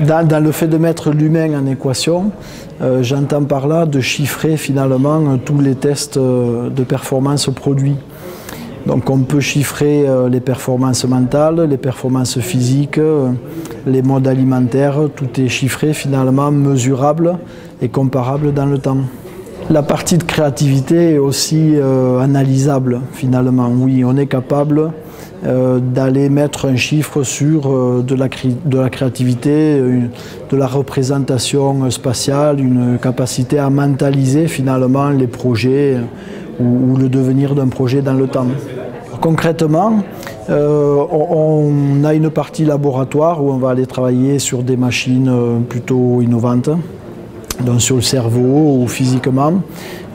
Dans le fait de mettre l'humain en équation, j'entends par là de chiffrer finalement tous les tests de performance produits. Donc on peut chiffrer les performances mentales, les performances physiques, les modes alimentaires, tout est chiffré finalement, mesurable et comparable dans le temps. La partie de créativité est aussi analysable finalement. Oui, on est capable d'aller mettre un chiffre sur de la créativité, de la représentation spatiale, une capacité à mentaliser finalement les projets ou le devenir d'un projet dans le temps. Concrètement, on a une partie laboratoire où on va aller travailler sur des machines plutôt innovantes, donc sur le cerveau ou physiquement.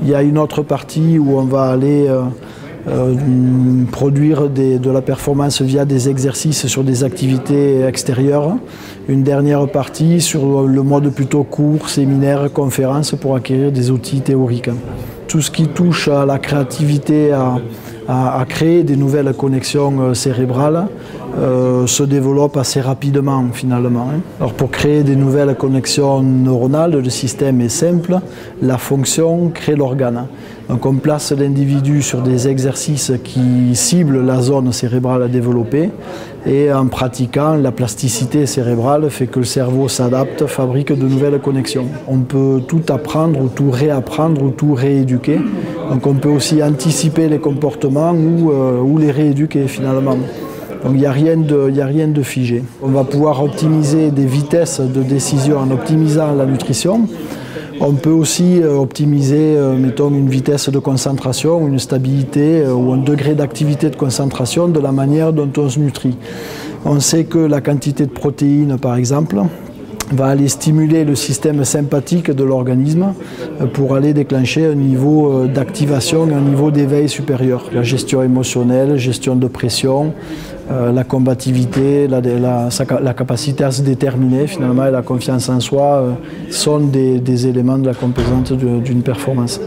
Il y a une autre partie où on va aller produire de la performance via des exercices sur des activités extérieures. Une dernière partie sur le mode plutôt cours, séminaire, conférence pour acquérir des outils théoriques. Tout ce qui touche à la créativité, à créer des nouvelles connexions cérébrales se développe assez rapidement finalement. Alors pour créer des nouvelles connexions neuronales, le système est simple, la fonction crée l'organe. Donc on place l'individu sur des exercices qui ciblent la zone cérébrale à développer et en pratiquant, la plasticité cérébrale fait que le cerveau s'adapte, fabrique de nouvelles connexions. On peut tout apprendre ou tout réapprendre ou tout rééduquer. Donc on peut aussi anticiper les comportements ou les rééduquer finalement. Donc il n'y a rien de figé. On va pouvoir optimiser des vitesses de décision en optimisant la nutrition. On peut aussi optimiser, mettons, une vitesse de concentration, une stabilité ou un degré d'activité de concentration de la manière dont on se nutrit. On sait que la quantité de protéines, par exemple, va aller stimuler le système sympathique de l'organisme pour aller déclencher un niveau d'activation, un niveau d'éveil supérieur. La gestion émotionnelle, gestion de pression, la combativité, la capacité à se déterminer finalement et la confiance en soi sont des éléments de la composante d'une performance.